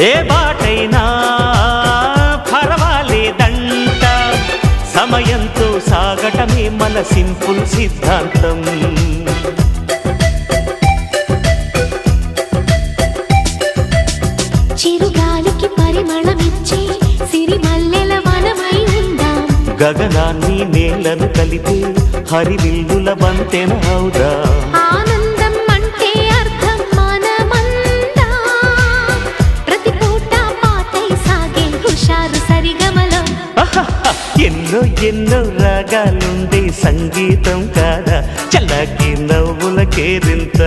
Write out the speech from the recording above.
ఏ బాటైనా పర్వాలేదంట, సమయంతో సాగటమే మన సింపుల్ సిద్ధాంతం. చిరుగాలికి పరిమళమిచ్చే సిరిమల్లెల వనమై ఉందాం, గగనాన్ని నేలను కలిపే హరివిల్లుల బంతెన అవుదాం. ఆనందం అంటే అర్థం మనమందా, ప్రతి పూట పాటై సాగే హుషారు సరిగమలో. ఎన్నో ఎన్నో రాగాలుండే సంగీతం కాదా, చల్లకి నవ్వుల కేరింత.